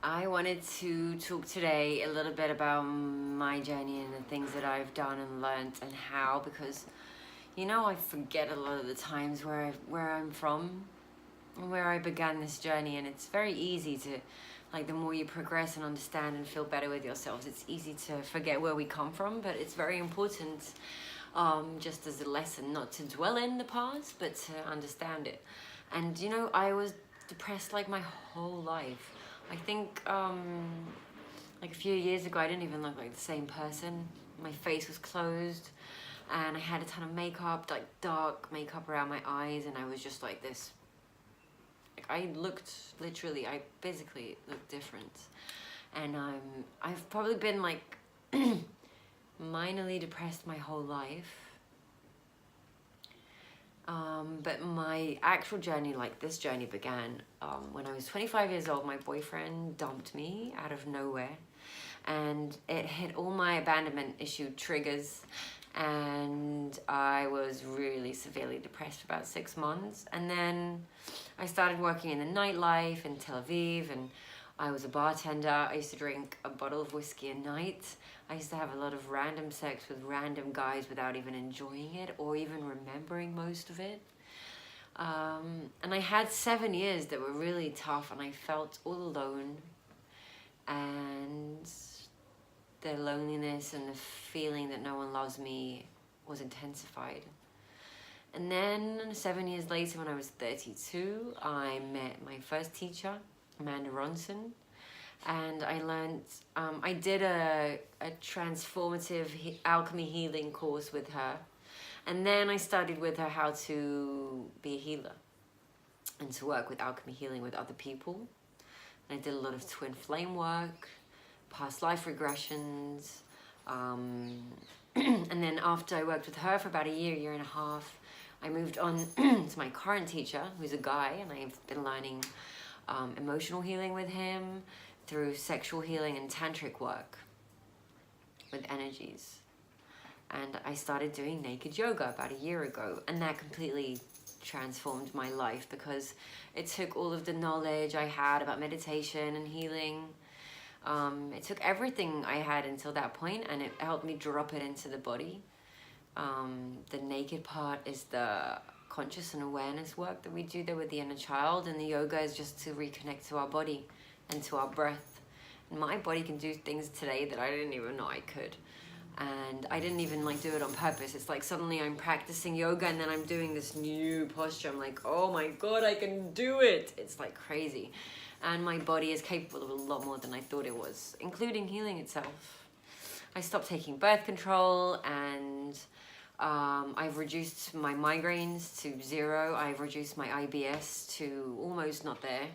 I wanted to talk today a little bit about my journey and the things that I've done and learned and how, because I forget a lot of the times where I'm from and where I began this journey, and it's very easy to, like, the more you progress and understand and feel better with yourselves, it's easy to forget where we come from. But it's very important, just as a lesson, not to dwell in the past but to understand it. And I was depressed like my whole life. I think like a few years ago I didn't even look like the same person. My face was closed and I had a ton of makeup, like dark makeup around my eyes, and I was just like this. Like, I physically looked different. And I've probably been like minorly depressed my whole life. But my actual journey, like this journey, began when I was 25 years old. My boyfriend dumped me out of nowhere, and it hit all my abandonment issue triggers, and I was really severely depressed for about 6 months. And then I started working in the nightlife in Tel Aviv, and I was a bartender. I used to drink a bottle of whiskey a night. I used to have a lot of random sex with random guys without even enjoying it or even remembering most of it. And I had 7 years that were really tough, and I felt all alone, and the loneliness and the feeling that no one loves me was intensified. And then 7 years later, when I was 32, I met my first teacher, Amanda Ronson, and I learned, I did a transformative alchemy healing course with her. And then I studied with her how to be a healer and to work with alchemy healing with other people. And I did a lot of twin flame work, past life regressions. And then after I worked with her for about a year and a half, I moved on to my current teacher, who's a guy, and I've been learning emotional healing with him through sexual healing and tantric work with energies. And I started doing naked yoga about a year ago, and that completely transformed my life because it took all of the knowledge I had about meditation and healing. It took everything I had until that point, and it helped me drop it into the body. The naked part is the conscious and awareness work that we do there with the inner child, and the yoga is just to reconnect to our body and to our breath. And my body can do things today that I didn't even know I could. And I didn't even do it on purpose. It's like suddenly I'm practicing yoga and then I'm doing this new posture. I'm like, oh my God, I can do it. It's like crazy. And my body is capable of a lot more than I thought it was, including healing itself. I stopped taking birth control, and I've reduced my migraines to 0. I've reduced my IBS to almost not there.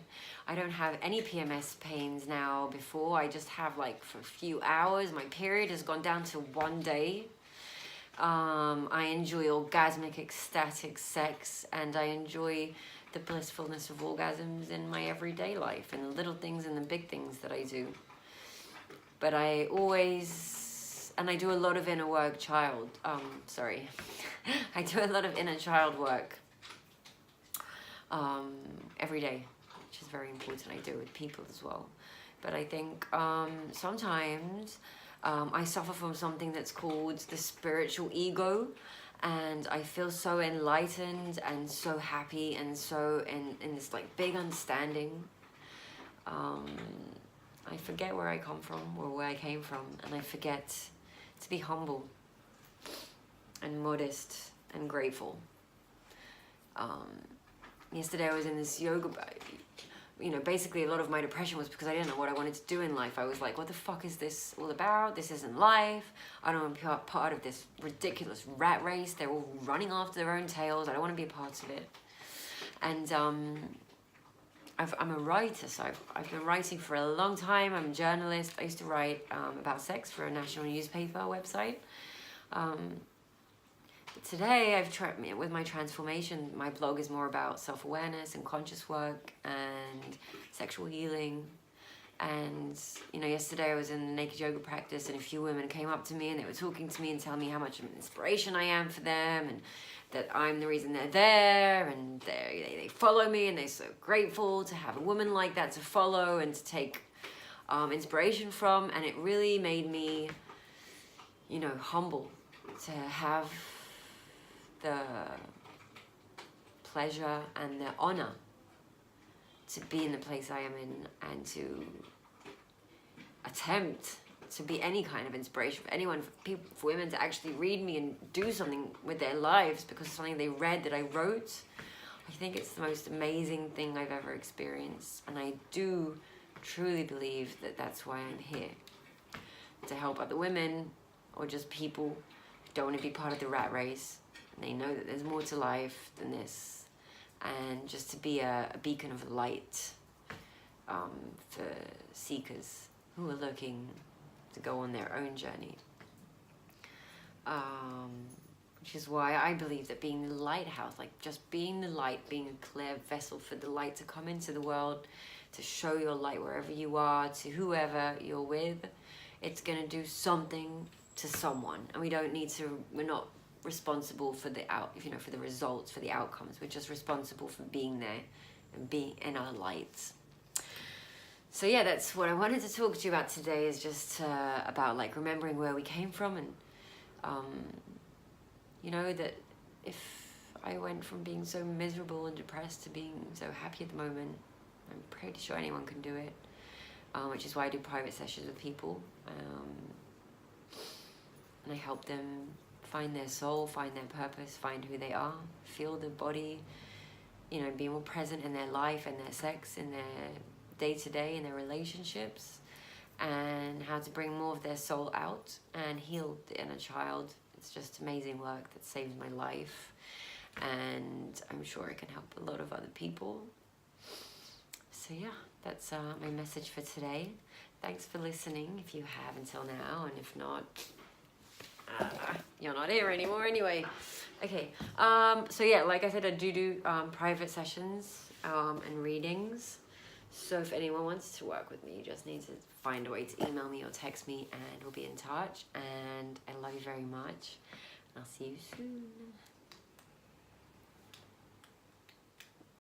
I don't have any PMS pains now. Before, I just have for a few hours. My period has gone down to 1 day. I enjoy orgasmic, ecstatic sex, and I enjoy the blissfulness of orgasms in my everyday life, and the little things and the big things that I do. But I do a lot of inner work, I do a lot of inner child work every day, which is very important. I do it with people as well. But I think sometimes I suffer from something that's called the spiritual ego, and I feel so enlightened and so happy and so in this big understanding. I forget where I come from or where I came from, and I forget to be humble and modest and grateful. Yesterday I was in this yoga, basically a lot of my depression was because I didn't know what I wanted to do in life. I was like, what the fuck is this all about? This isn't life. I don't want to be part of this ridiculous rat race. They're all running after their own tails. I don't want to be a part of it. And I'm a writer, so I've been writing for a long time. I'm a journalist. I used to write about sex for a national newspaper website. Today, I've tried, with my transformation, my blog is more about self-awareness and conscious work and sexual healing. And, yesterday I was in a naked yoga practice, and a few women came up to me and they were talking to me and telling me how much of an inspiration I am for them, and that I'm the reason they're there, and they follow me, and they're so grateful to have a woman like that to follow and to take inspiration from, and it really made me, you know, humble to have the pleasure and the honor to be in the place I am in, and to attempt to be any kind of inspiration for anyone, for people, for women to actually read me and do something with their lives because of something they read that I wrote. I think it's the most amazing thing I've ever experienced, and I do truly believe that that's why I'm here, to help other women or just people who don't want to be part of the rat race, and they know that there's more to life than this, and just to be a beacon of light for seekers who are looking to go on their own journey. Which is why I believe that being the lighthouse, like just being the light, being a clear vessel for the light to come into the world, to show your light wherever you are, to whoever you're with, it's going to do something to someone. And we don't need to, we're not responsible for the for the results, for the outcomes. We're just responsible for being there and being in our lights. So yeah, that's what I wanted to talk to you about today, is just about like remembering where we came from, and you know, that if I went from being so miserable and depressed to being so happy at the moment, I'm pretty sure anyone can do it, which is why I do private sessions with people, and I help them find their soul, find their purpose, find who they are, feel their body, you know, be more present in their life and their sex, in their day-to-day, in their relationships, and how to bring more of their soul out and heal the inner child. It's just amazing work that saved my life, and I'm sure it can help a lot of other people. So yeah, that's my message for today. Thanks for listening if you have until now, and if not, you're not here anymore anyway. Okay, so yeah, like I said, I do private sessions and readings. So if anyone wants to work with me, you just need to find a way to email me or text me, and we'll be in touch. And I love you very much. I'll see you soon.